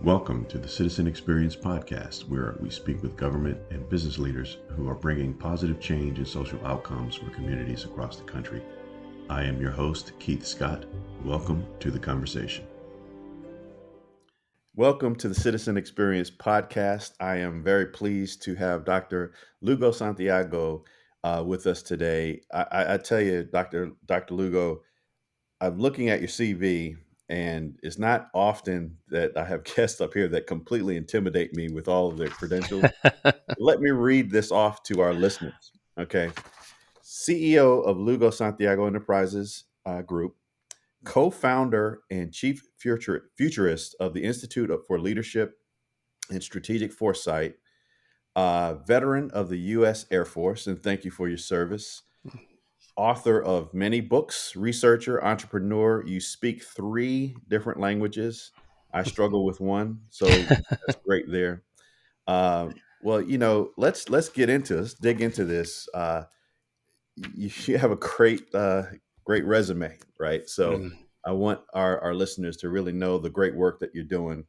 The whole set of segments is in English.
Welcome to the Citizen Experience Podcast, where we speak with government and business leaders who are bringing positive change and social outcomes for communities across the country. I am your host, Keith Scott. Welcome to the conversation. Welcome to the Citizen Experience Podcast. I am very pleased to have Dr. Lugo Santiago with us today. I tell you, Dr. Lugo, I'm looking at your CV, and it's not often that I have guests up here that completely intimidate me with all of their credentials. Let me read this off to our listeners. Okay. CEO of Lugo Santiago Enterprises Group, co-founder and chief futurist of the Institute for Leadership and Strategic Foresight, veteran of the U.S. Air Force, and thank you for your service. Author of many books, researcher, entrepreneur. You speak 3 different languages. I struggle with one, so that's great there. Let's get into this. Dig into this. You have a great resume, right? So Mm, I want our listeners to really know the great work that you're doing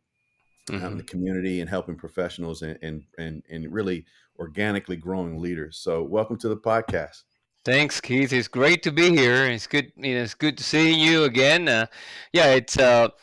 out in the mhm. community and helping professionals and really organically growing leaders. So welcome to the podcast. Thanks, Keith. It's great to be here. It's good. It's good to see you again. Yeah, it's so.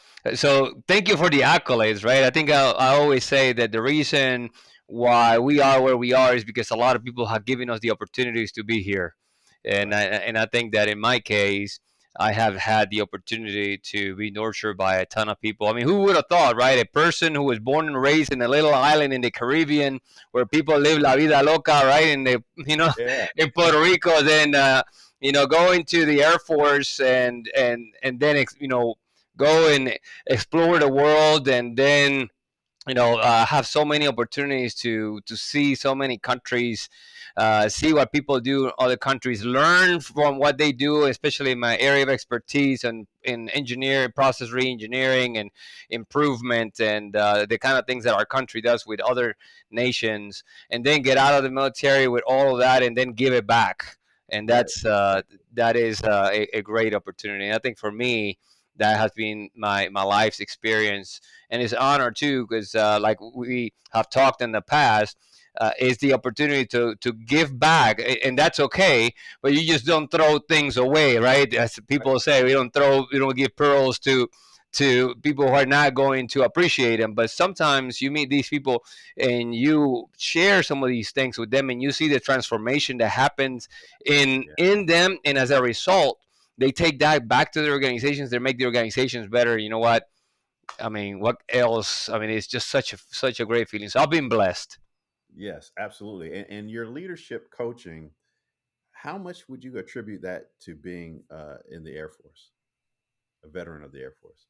Thank you for the accolades, right? I think I always say that the reason why we are where we are is because a lot of people have given us the opportunities to be here, and Right. I think that in my case, I have had the opportunity to be nurtured by a ton of people. I mean, who would have thought, right? A person who was born and raised in a little island in the Caribbean where people live la vida loca, right? In the Yeah. in Puerto Rico, then going to the Air Force and then go and explore the world, and then have so many opportunities to see so many countries, see what people do in other countries, learn from what they do, especially in my area of expertise and in engineering, process re-engineering, and improvement, and the kind of things that our country does with other nations, and then get out of the military with all of that, and then give it back. And Right. that is a great opportunity. And I think for me, that has been my life's experience, and it's an honor too, because like we have talked in the past, is the opportunity to give back, and that's okay. But you just don't throw things away, right? As people say, we don't give pearls to people who are not going to appreciate them. But sometimes you meet these people and you share some of these things with them, and you see the transformation that happens Yeah. in them, and as a result, they take that back to their organizations. They make the organizations better. You know what? I mean, what else? I mean, it's just such a great feeling. So I've been blessed. Yes, absolutely. And your leadership coaching, how much would you attribute that to being in the Air Force, a veteran of the Air Force?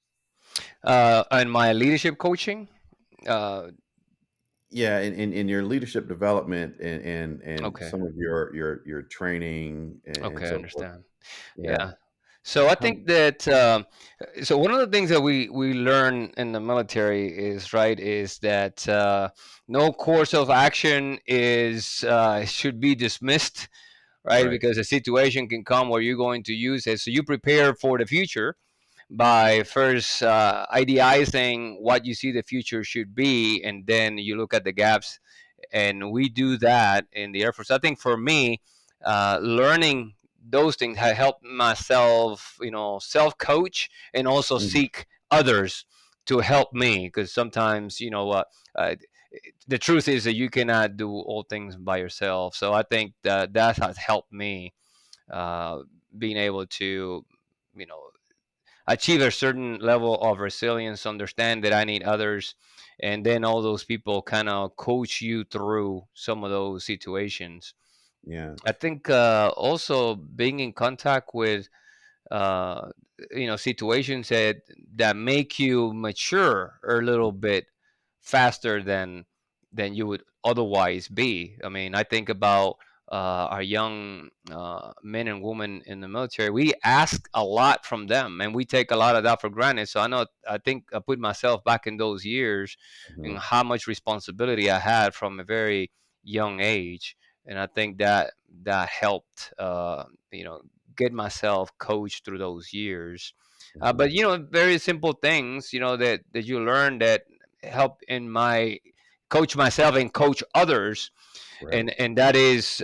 And my leadership coaching. Uh, Yeah, in your leadership development and okay, some of your training and okay, I so forth. understand. Yeah. Yeah. So I How, think that so one of the things that we learn in the military is that no course of action is should be dismissed, right? right. Because a situation can come where you're going to use it. So you prepare for the future by first idealizing what you see the future should be, and then you look at the gaps. And we do that in the Air Force. I think for me, learning those things have helped myself, self coach, and also Mhm. seek others to help me, because sometimes uh, the truth is that you cannot do all things by yourself. So I think that has helped me, uh, being able to you know achieve a certain level of resilience, understand that I need others, and then all those people kind of coach you through some of those situations. Yeah. I think also being in contact with uh, situations that make you mature a little bit faster than you would otherwise be. I mean, I think about our young men and women in the military. We ask a lot from them, and we take a lot of that for granted. So I think I put myself back in those years and Mhm. how much responsibility I had from a very young age, and I think that helped. Get myself coached through those years. Mhm. But very simple things, that you learn that. help in my coach myself and coach others, Right. and that is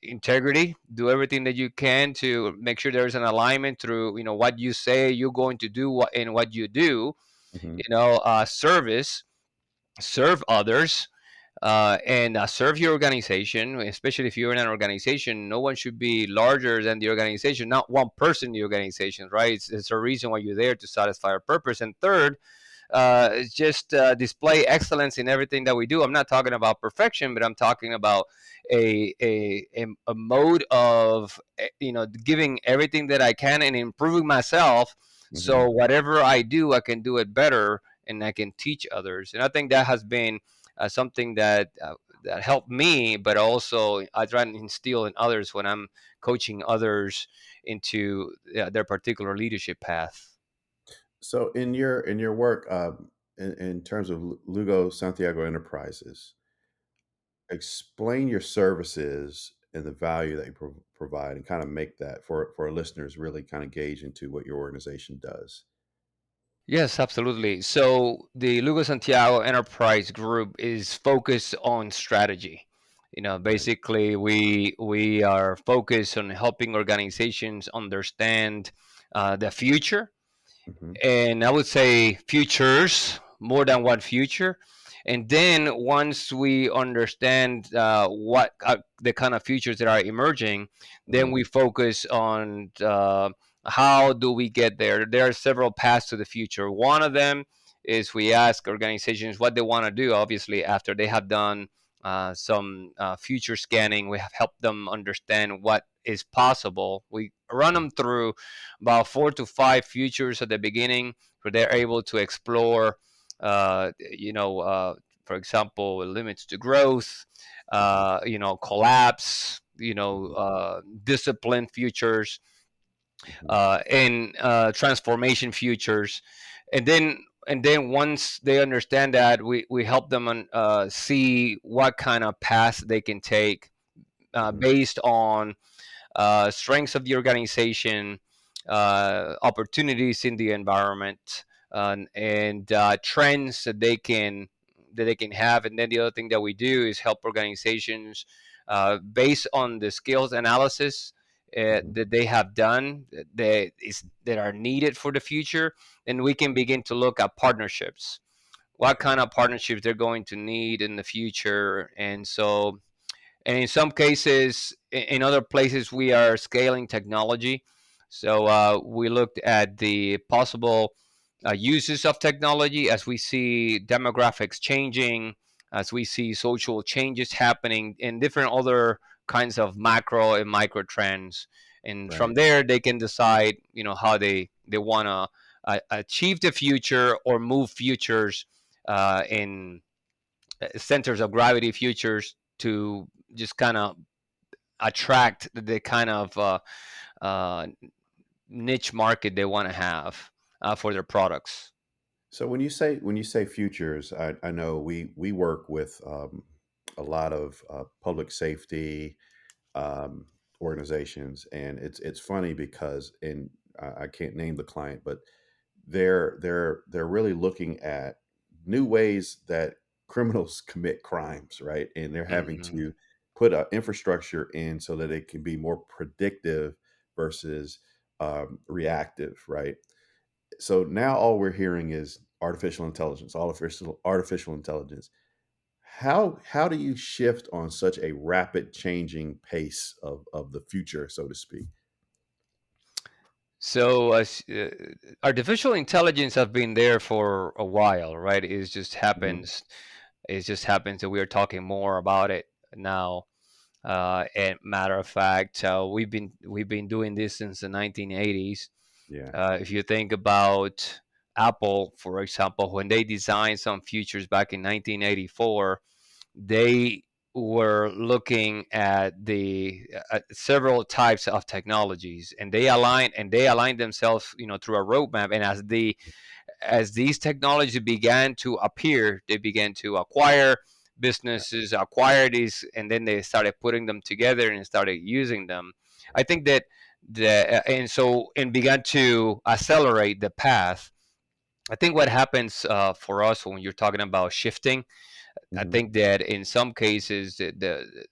integrity. Do everything that you can to make sure there's an alignment through what you say you're going to do, and what you do. Hmm. Service, serve others, and serve your organization. Especially if you're in an organization, no one should be larger than the organization, not one person in the organization, right? It's a reason why you're there, to satisfy our purpose. And third, just display excellence in everything that we do. I'm not talking about perfection, but I'm talking about a mode of giving everything that I can and improving myself. Hmm. So whatever I do, I can do it better, and I can teach others. And I think that has been something that helped me, but also I try to instill in others when I'm coaching others into their particular leadership path. So in your work, in terms of Lugo Santiago Enterprises, explain your services and the value that you provide, and kind of make that for our listeners really kind of gauge into what your organization does. Yes, absolutely. So the Lugo Santiago Enterprise Group is focused on strategy. Right. Basically, we are focused on helping organizations understand the future, Hmm. and I would say futures more than one future. And then once we understand what the kind of futures that are emerging, then Hmm. we focus on how do we get there. There are several paths to the future. One of them is we ask organizations what they want to do. Obviously, after they have done some future scanning, we have helped them understand what is possible. We run them through about 4 to 5 futures at the beginning, where they're able to explore, for example, limits to growth, collapse, discipline futures, Hmm. and transformation futures. And then once they understand that, we help them see what kind of path they can take Hmm. based on strengths of the organization, opportunities in the environment, and trends that they can have. And then the other thing that we do is help organizations based on the skills analysis Hmm. that they have done that are needed for the future. And we can begin to look at partnerships, what Okay. kind of partnerships they're going to need in the future. And in some cases, in other places, we are scaling technology. So we looked at the possible uses of technology as we see demographics changing, as we see social changes happening, and different other kinds of macro and micro trends. And from Right. there, they can decide, how they want to achieve the future or move futures in centers of gravity futures to just kind of attract the kind of uh, niche market they want to have for their products. So when you say futures, I know we work with a lot of public safety um, organizations, and it's funny because I can't name the client, but they're really looking at new ways that criminals commit crimes, right? And they're having Hmm. to put infrastructure in so that it can be more predictive versus reactive, right? So now all we're hearing is artificial intelligence. How do you shift on such a rapid changing pace of the future, so to speak? So artificial intelligence has been there for a while, right? Hmm. It just happens that we are talking more about it now. And matter of fact, we've been doing this since the 1980s. Yeah. If you think about Apple, for example, when they designed some features back in 1984, they were looking at the several types of technologies, and they aligned themselves, through a roadmap. And as these technologies began to appear, they began to acquire businesses, acquire these, and then they started putting them together and started using them. I think that and began to accelerate the path. I think what happens for us when you're talking about shifting, I Hmm. think that in some cases the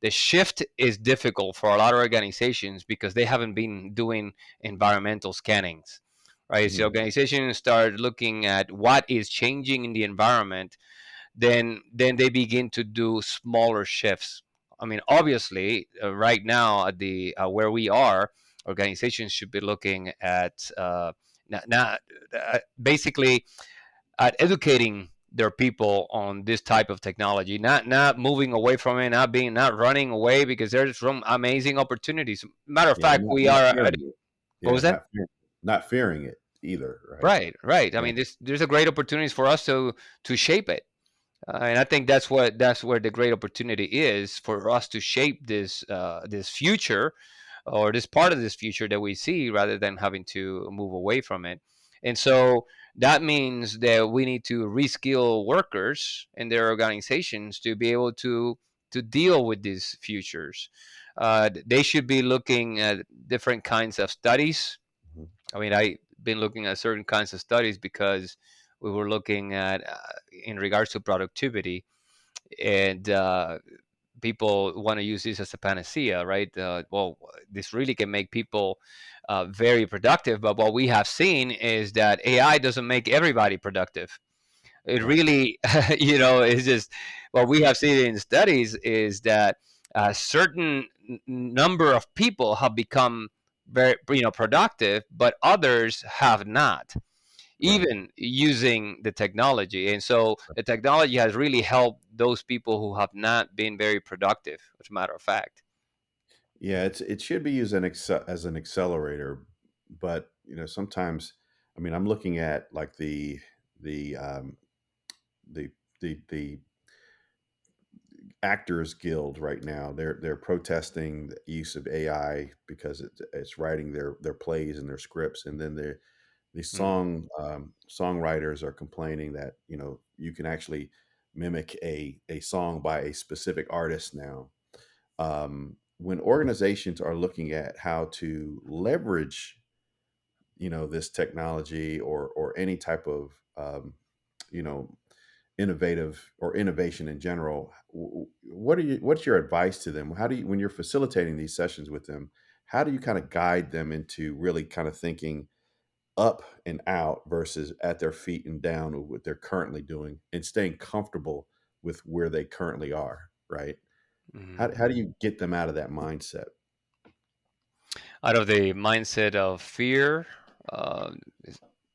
the shift is difficult for a lot of organizations because they haven't been doing environmental scannings, right? So Hmm. organizations start looking at what is changing in the environment, then they begin to do smaller shifts. I mean, obviously, right now at the where we are, organizations should be looking at not basically at educating their people on this type of technology, not moving away from it, not running away, because there's some amazing opportunities. Matter of Yeah, fact, we not are fearing it. what Yeah, was that? not fearing it either, right? Right. I Yeah. mean, there's a great opportunities for us to shape it. And I think that's where the great opportunity is for us to shape this future, or this part of this future that we see, rather than having to move away from it. And so that means that we need to reskill workers in their organizations to be able to deal with these futures. They should be looking at different kinds of studies. Mhm. I mean, I've been looking at certain kinds of studies because we were looking at in regards to productivity, and people want to use this as a panacea, right? Well, this really can make people very productive, but what we have seen is that AI doesn't make everybody productive. It Right. really, it's just what we have seen in studies is that a certain number of people have become very, productive, but others have not, Right. even using the technology. And so the technology has really helped those people who have not been very productive, as a matter of fact. Yeah, it should be used as an accelerator, but sometimes, I mean, I'm looking at like the the the Actors Guild right now. They're protesting the use of AI because it's writing their plays and their scripts, and then the Mm. songwriters are complaining that you can actually mimic a song by a specific artist now. When organizations are looking at how to leverage this technology or any type of you know innovative or innovation in general, what's your advice to them? How do you, when you're facilitating these sessions with them, how do you kind of guide them into really kind of thinking up and out versus at their feet and down with what they're currently doing and staying comfortable with where they currently are, right? Mhm. How do you get them out of that mindset? Out of the mindset of fear, uh,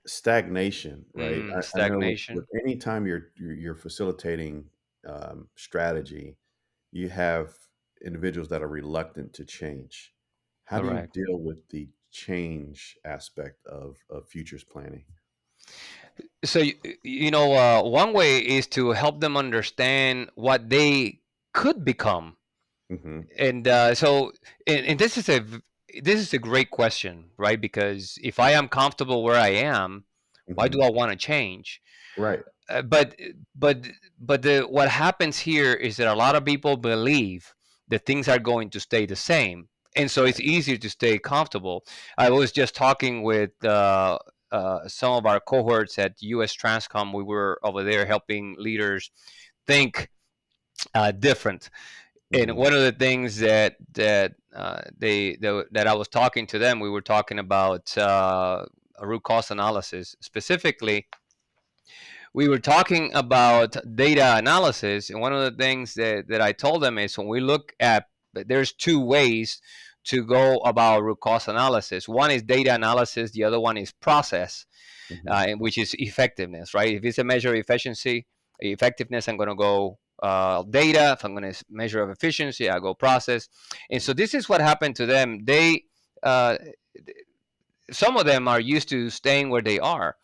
Stagnation, right? I know with stagnation. any time you're facilitating strategy, you have individuals that are reluctant to change. How do you Correct. deal with the change aspect of futures planning? So one way is to help them understand what they could become. Hmm. And and this is a great question, right? Because if I am comfortable where I am, why Hmm. do I want to change? Right. Uh, but but what happens here is that a lot of people believe that things are going to stay the same, and so it's Right. easier to stay comfortable. I was just talking with some of our cohorts at US Transcom. We were over there helping leaders think different, and Hmm. one of the things that I was talking to them, we were talking about a root cause analysis. Specifically, we were talking about data analysis, and one of the things that I told them is, when we look at, there's two ways to go about root cause analysis. One is data analysis, the other one is process, Hmm. which is effectiveness, right? If it's a measure of effectiveness, I'm going to go data. If I'm going to measure of efficiency, I go process. And so this is what happened to them. Uh, some of them are used to staying where they are,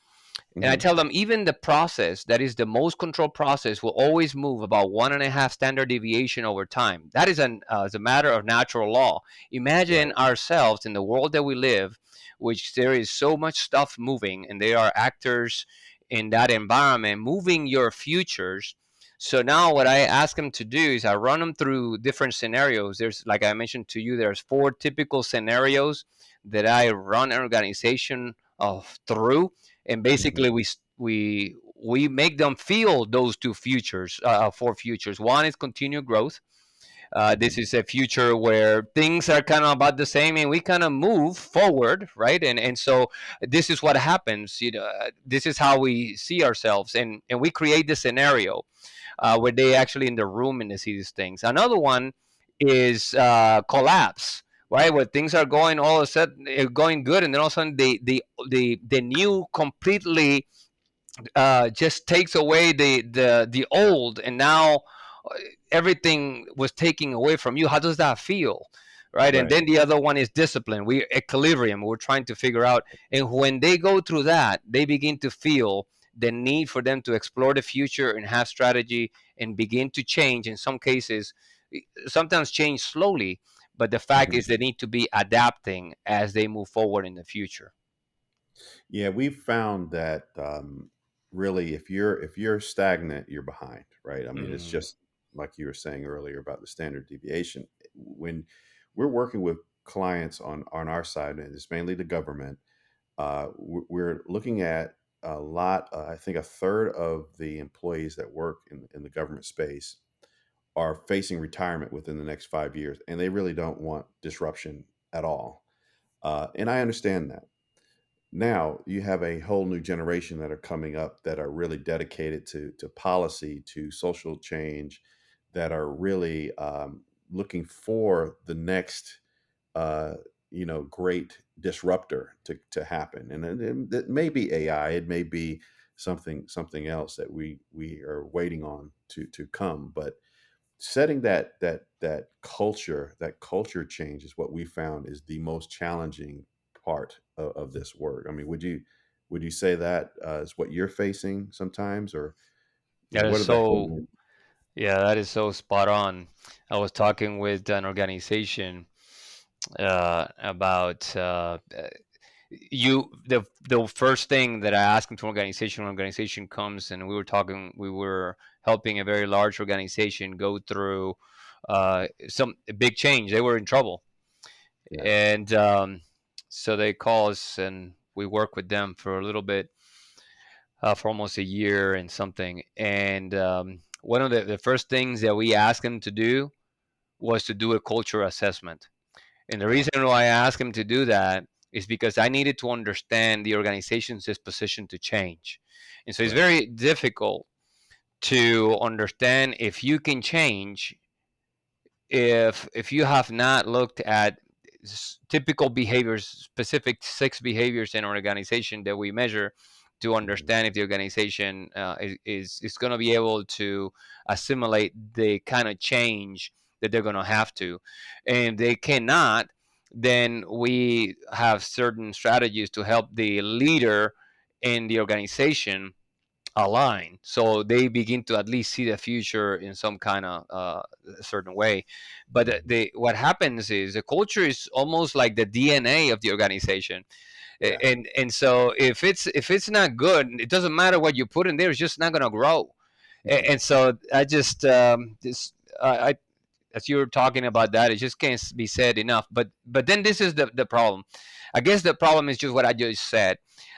and I Hmm. tell them, even the process that is the most controlled process will always move about 1.5 standard deviation over time. That is as a matter of natural law. Imagine Right. ourselves in the world that we live, which there is so much stuff moving, and there are actors in that environment moving your futures. So now what I ask them to do is I run them through different scenarios. There's, like I mentioned to you, there's 4 typical scenarios that I run an organization of through, and Hmm. basically we make them feel those two futures, four futures. One is continued growth. This Hmm. is a future where things are kind of about the same, and we kind of move forward, right? And so this is what happens. This is how we see ourselves, and we create the scenario where they actually in the room and they see these things. Another one is collapse, right? Where things are going all of a sudden going good, and then all of a sudden the new completely just takes away the old, and now everything was taking away from you. How does that feel? Right. And Right. then the other one is discipline. We equilibrium. We're trying to figure out. And when they go through that, they begin to feel the need for them to explore the future and have strategy and begin to change. In some cases, sometimes change slowly, but the fact Hmm. is they need to be adapting as they move forward in the future. Yeah, we've found that really, if you're stagnant, you're behind, right? I mean, it's Mm. just like you were saying earlier about the standard deviation. When we're working with clients on our side, and it's mainly the government, we're looking at a lot. I think a third of the employees that work in the government space are facing retirement within the next 5 years, and they really don't want disruption at all. And I understand that. Now you have a whole new generation that are coming up that are really dedicated to policy, to social change, that are really looking for the next uh, great disruptor to happen. And it may be AI, it may be something else that we are waiting on to come. But setting that culture change is what we found is the most challenging part of this work. I mean, would you say that is what you're facing sometimes, or That is what are the so. headwinds? Yeah, that is so spot on. I was talking with an organization about the first thing that I asked them to organization when organization comes, and we were helping a very large organization go through some big change. They were in trouble, Yeah. and so they call us, and we work with them for a little bit, for almost a year and something. And one of the first things that we asked them to do was to do a culture assessment. And the Wow. reason why I asked him to do that is because I needed to understand the organization's disposition to change. And so it's Right. very difficult to understand if you can change if you have not looked at typical behaviors, specific 6 behaviors in an organization that we measure to Hmm. understand if the organization is going to be able to assimilate the kind of change that they're going to have to. And they cannot, then we have certain strategies to help the leader in the organization align, so they begin to at least see the future in some kind of certain way. But Hmm. what happens is the culture is almost like the DNA of the organization. Yeah. And so if it's not good, it doesn't matter what you put in there, it's just not going to grow. Hmm. And so I just this I as you're talking about that, it just can't be said enough. But then this is the problem. I guess the problem is just what I just said.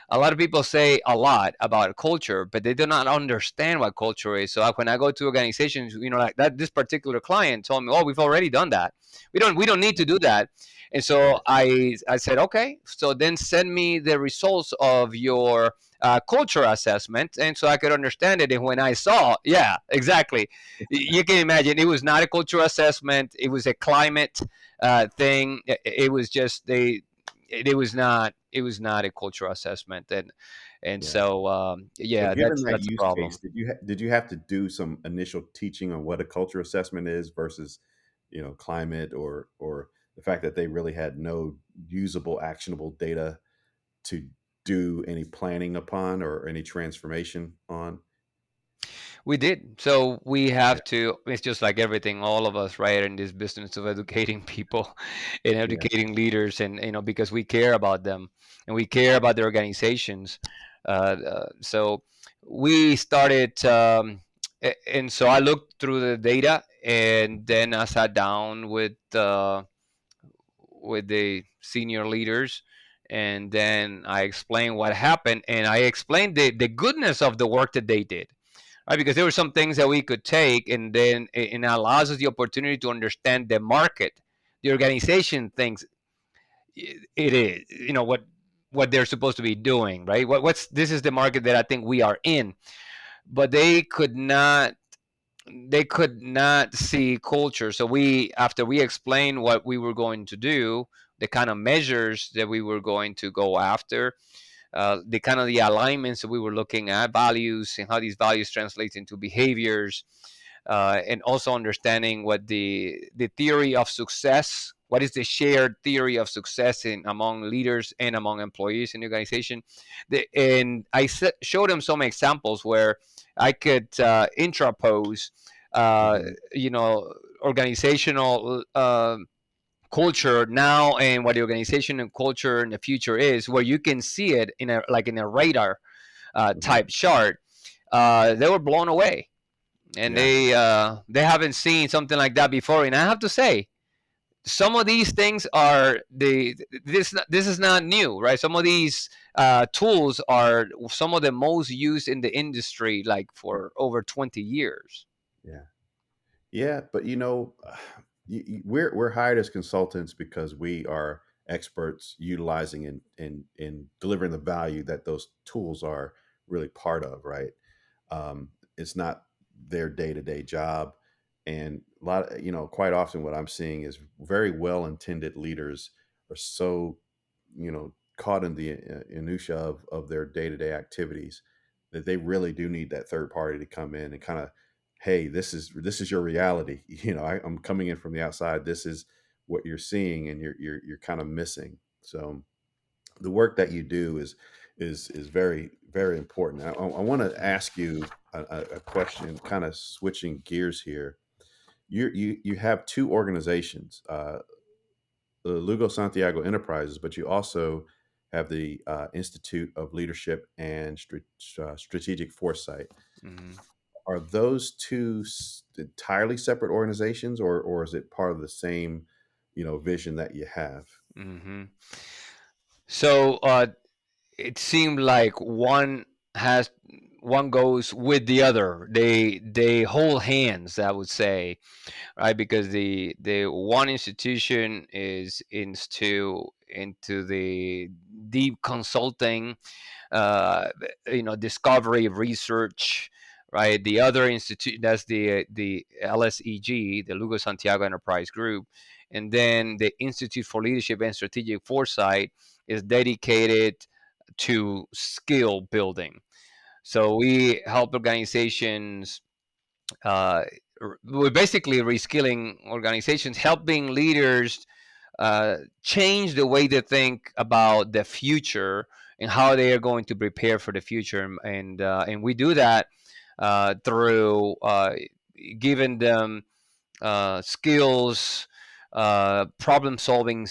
A lot of people say a lot about culture, but they do not understand what culture is. So when I go to organizations, like that, this particular client told me, "Oh, we've already done that. We don't need to do that." And so Right. I said, "Okay, so then send me the results of your culture assessment," and so I could understand it. And when I saw, yeah, exactly, you can imagine it was not a cultural assessment, it was a climate thing. It was just it was not a cultural assessment. And Yeah. so So, yeah, given that's that that's a use case, problem. did you have to do some initial teaching on what a culture assessment is versus, climate, or the fact that they really had no usable, actionable data to do any planning upon or any transformation on? We did. So we Yeah. have to, it's just like everything, all of us, right, in this business of educating people and Yeah. educating leaders, and, because we care about them and we care about their organizations. So we started, and so I looked through the data, and then I sat down with the senior leaders, And then I explained what happened, and I explained the goodness of the work that they did, right? Because there were some things that we could take, and then it allows us the opportunity to understand the market, the organization thinks it is, what they're supposed to be doing, right? What's this is the market that I think we are in, but they could not see culture. So after we explained what we were going to do, the kind of measures that we were going to go after, the kind of the alignments that we were looking at, values, and how these values translate into behaviors, and also understanding what the theory of success, what is the shared theory of success in among leaders and among employees in the organization. And I showed them some examples where I could intrapose, uh, Hmm. you know, organizational culture now and what the organization and culture in the future is, where you can see it in a radar Hmm. type chart. They were blown away, and Yeah. they haven't seen something like that before. And I have to say, some of these things are this is not new, right? Some of these tools are some of the most used in the industry, like for over 20 years. Yeah. Yeah, but we're hired as consultants because we are experts utilizing and delivering the value that those tools are really part of, right? It's not their day to day job, and quite often what I'm seeing is very well intended leaders are so caught in the minutia of their day to day activities that they really do need that third party to come in and kind of, hey, this is your reality. I'm coming in from the outside. This is what you're seeing, and you're kind of missing. So the work that you do is very very important. I want to ask you a question, kind of switching gears here. You have two organizations, the Lugo Santiago Enterprises, but you also have the Institute of Leadership and Strategic Foresight. Hmm. Are those two entirely separate organizations, or is it part of the same, vision that you have? Hmm. So it seemed like has one goes with the other. They hold hands, I would say, right? Because the one institution is into the deep consulting, uh, discovery research, right? The other institute, that's the LSEG, the Lugo Santiago Enterprise Group, and then the Institute for Leadership and Strategic Foresight is dedicated to skill building. So we help organizations. Uh, we're basically reskilling organizations, helping leaders change the way they think about the future and how they are going to prepare for the future. And we do that through giving them skills, problem solving.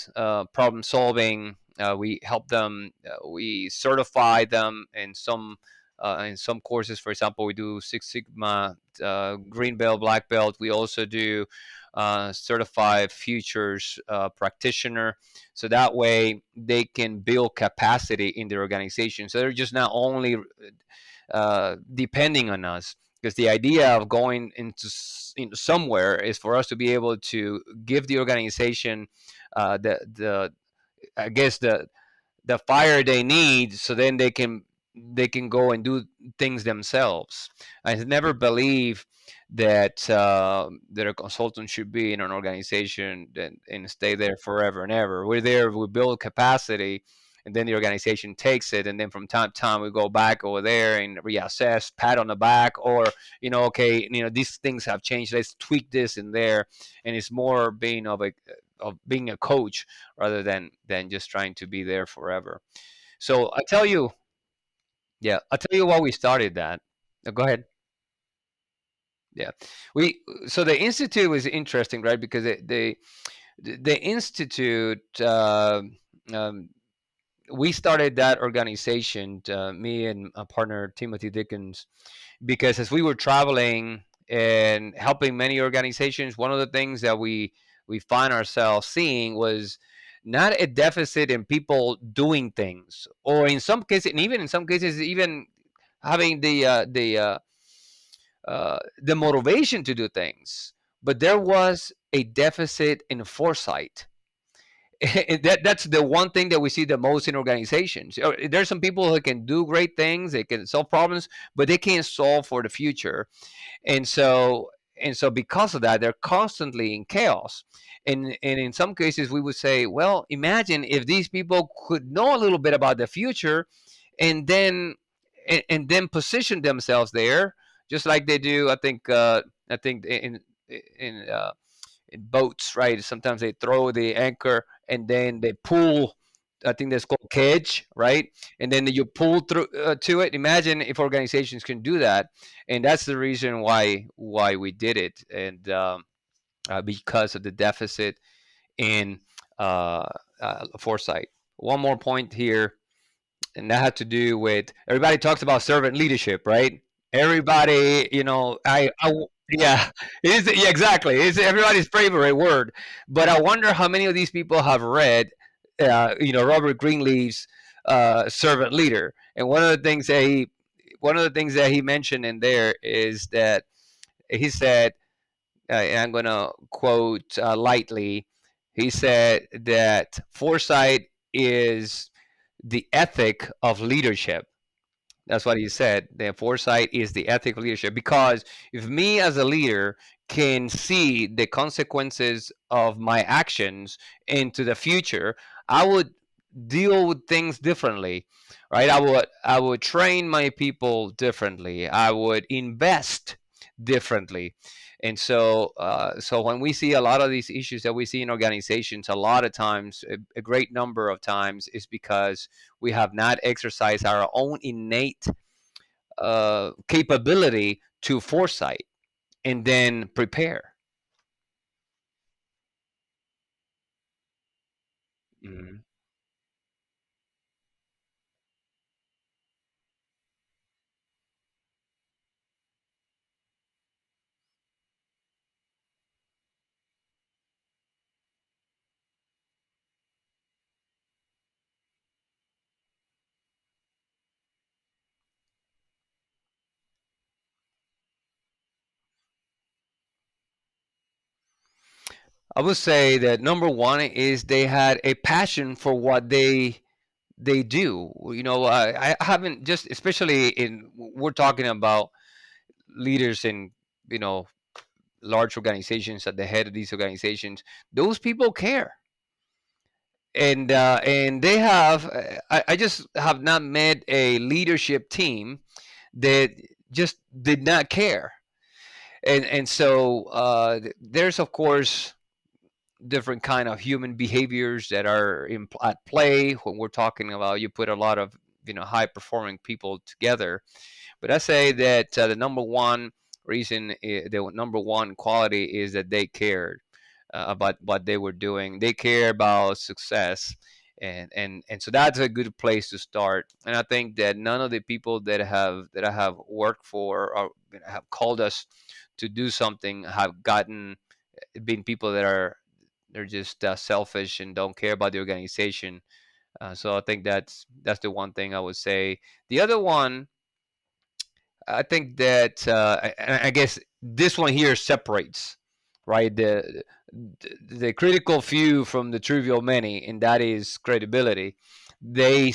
We help them. We certify them in some courses. For example, we do Six Sigma, Green Belt, Black Belt. We also do certified futures practitioner. So that way they can build capacity in their organization. So they're just not only depending on us, because the idea of going into somewhere is for us to be able to give the organization the I guess the fire they need, so then they can go and do things themselves. I never believe that a consultant should be in an organization and stay there forever and ever. We're there, we build capacity, and then the organization takes it, and then from time to time we go back over there and reassess, pat on the back, or okay, these things have changed, let's tweak this in there. And it's more being a coach rather than just trying to be there forever. So I'll tell you why we started that. Go ahead. Yeah, we so the institute was interesting, right? Because the institute, um, we started that organization, me and a partner Timothy Dickens, because as we were traveling and helping many organizations, one of the things that we find ourselves seeing was not a deficit in people doing things, or in some cases, and even in some cases, even having the motivation to do things, but there was a deficit in foresight. That's the one thing that we see the most in organizations. There's some people who can do great things, they can solve problems, but they can't solve for the future. And so because of that, they're constantly in chaos. And in some cases we would say, well, imagine if these people could know a little bit about the future, and then and then position themselves there, just like they do. I think in boats, right? Sometimes they throw the anchor and then they pull. I think that's called kedge, right? And then you pull through to it. Imagine if organizations can do that, and that's the reason why we did it, and because of the deficit in foresight. One more point here, and that had to do with, everybody talks about servant leadership, right? Everybody, yeah, yeah, exactly. It's everybody's favorite word. But I wonder how many of these people have read, Robert Greenleaf's Servant Leader. And one of the things that he mentioned in there is that he said, and I'm going to quote lightly. He said that foresight is the ethic of leadership. That's what he said. The foresight is the ethic of leadership. Because if me as a leader can see the consequences of my actions into the future, I would deal with things differently, right? I would train my people differently. I would invest differently. And so when we see a lot of these issues that we see in organizations, a lot of times, a great number of times, is because we have not exercised our own innate capability to foresight and then prepare. Mhm. I would say that number one is they had a passion for what they do. I haven't, just especially in, we're talking about leaders in, you know large organizations, at the head of these organizations. Those people care, and they have. I just have not met a leadership team that just did not care. And so there's, of course, different kind of human behaviors that are at play when we're talking about, you put a lot of high performing people together. But I say that the number one reason, the number one quality, is that they cared about what they were doing. They care about success, and so that's a good place to start. And I think that none of the people that I have worked for, or have called us to do something, have been people that are, they're just selfish and don't care about the organization. So I think that's the one thing I would say. The other one, I think that I guess this one here separates, right, the critical few from the trivial many, and that is credibility. They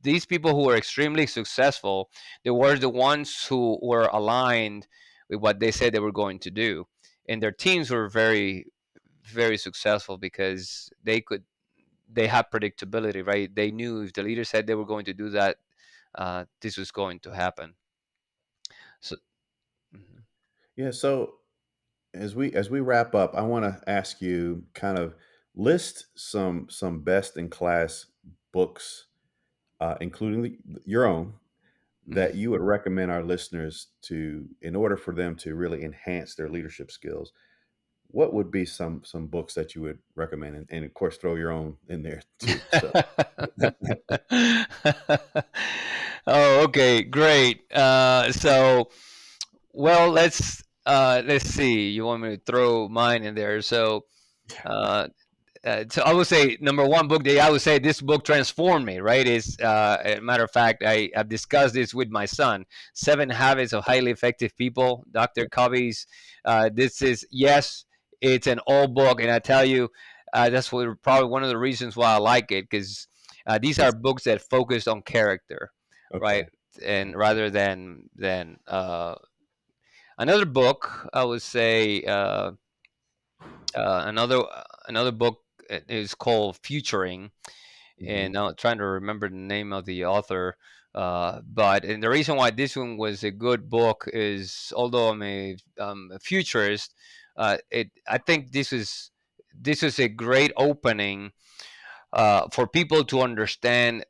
these people who were extremely successful, they were the ones who were aligned with what they said they were going to do, and their teams were very, very successful because they have predictability, right? They knew if the leader said they were going to do that, this was going to happen. So. Mhm. Yeah. So as we wrap up, I want to ask you kind of list some best in class books, including your own, that you would recommend our listeners to, in order for them to really enhance their leadership skills. What would be some books that you would recommend, and of course throw your own in there too. So Oh, okay, great. So, well, let's see. You want me to throw mine in there? So, uh, so I would say number one book that I would say this book transformed me. Right? Is a matter of fact, I've discussed this with my son. 7 Habits of Highly Effective People, Dr. Covey's. This is, yes, it's an old book, and I tell you, that's what, probably one of the reasons why I like it, because these are It's books that focus on character, right? okay. And rather than another book, I would say another book is called Futuring, Hmm. and I'm trying to remember the name of the author. But and the reason why this one was a good book is, although I'm a futurist, I think this is a great opening for people to understand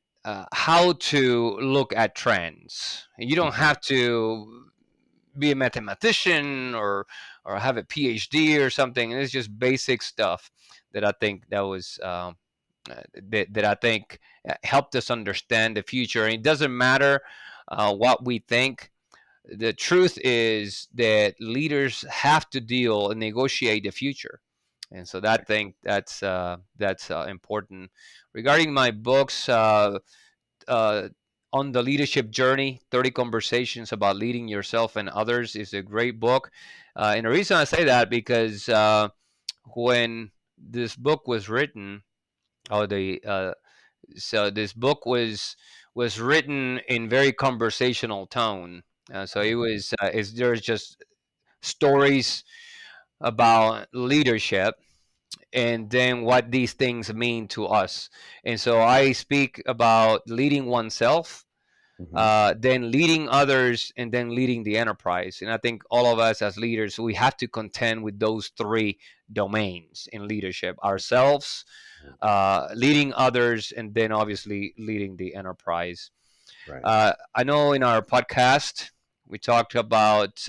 how to look at trends. You don't Hmm. have to be a mathematician or have a PhD or something. It's just basic stuff that I think that I think helped us understand the future. And it doesn't matter what we think. The truth is that leaders have to deal and negotiate the future, and so that Right. thing that's important. Regarding my books, uh, on the leadership journey, 30 conversations about leading yourself and others is a great book, and the reason I say that because when this book was written, or the so this book was written in very conversational tone. So it Okay. was there's just stories about leadership, and then what these things mean to us. And so I speak about leading oneself, Hmm. then leading others, and then leading the enterprise. And I think all of us as leaders, we have to contend with those three domains in leadership: ourselves, leading others, and then obviously leading the enterprise. Right. I know in our podcast we talked about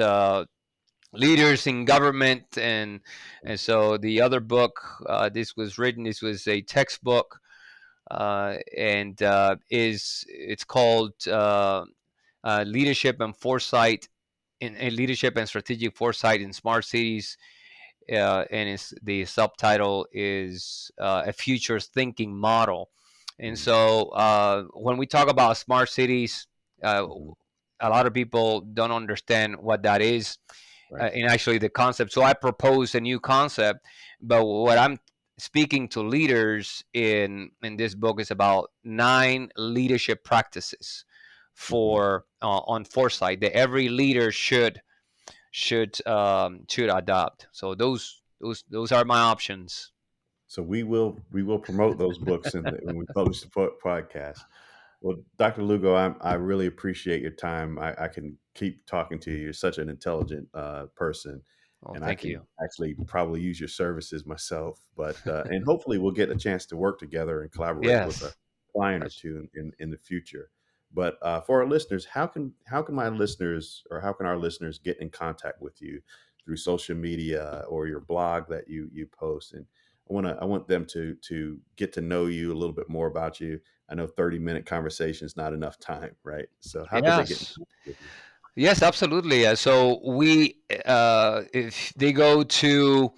leaders in government, and so the other book, this was a textbook, and is it's called Leadership and Foresight in Leadership and Strategic Foresight in Smart Cities, and the subtitle is A Futures Thinking Model. And Mm-hmm. so when we talk about smart cities, uh, Hmm. a lot of people don't understand what that is, Right. and actually the concept. So I propose a new concept, but what I'm speaking to leaders in this book is about 9 leadership practices Hmm. for on foresight that every leader should adopt. So those are my options. So we will promote those books when we publish the podcast. Well, Dr. Lugo, I really appreciate your time. I can keep talking to you. You're such an intelligent person, Well, and I thank can you. actually probably use your services myself. But and hopefully we'll get a chance to work together and collaborate with a Yes. client or That's, two in the future. But for our listeners, how can my listeners or how can our listeners get in contact with you through social media or your blog that you post? And I want them to get to know you a little bit more about you. I know 30-minute conversation is not enough time, right? So how could they get in yes. contact with you? Yes, absolutely. So if they go to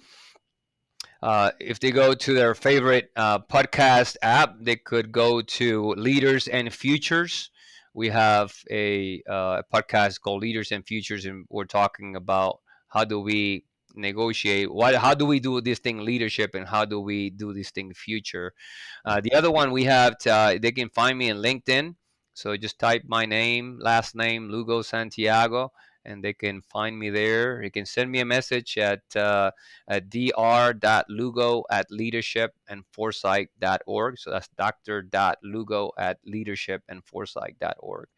their favorite podcast app, they could go to Leaders and Futures. We have a podcast called Leaders and Futures, and we're talking about how do we negotiate, how do we do this thing leadership, and how do we do this thing future. The other one we have, they can find me in LinkedIn. So just type my name, last name, Lugo Santiago, and they can find me there. You can send me a message at dr.lugo@leadershipandforesight.org. So that's dr.lugo@leadershipandforesight.org.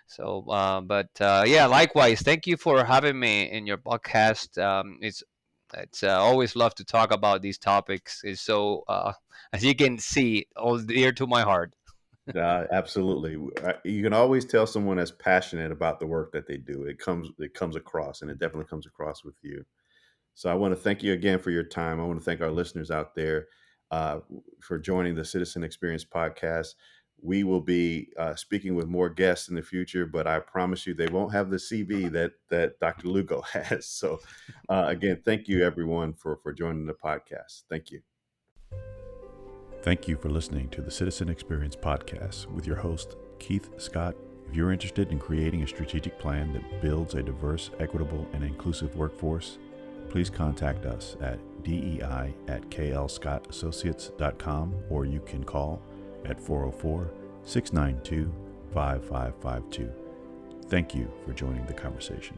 So, but yeah, likewise, thank you for having me in your podcast. It's always love to talk about these topics. It's so, as you can see, all dear to my heart. Absolutely. You can always tell someone that's passionate about the work that they do. It comes across, and it definitely comes across with you. So I want to thank you again for your time. I want to thank our listeners out there uh, for joining the Citizen Experience podcast. We will be speaking with more guests in the future, but I promise you they won't have the CV that Dr. Lugo has. So again, thank you everyone for joining the podcast. Thank you. Thank you for listening to the Citizen Experience Podcast with your host, Keith Scott. If you're interested in creating a strategic plan that builds a diverse, equitable, and inclusive workforce, please contact us at dei@klscottassociates.com, or you can call at 404-692-5552. Thank you for joining the conversation.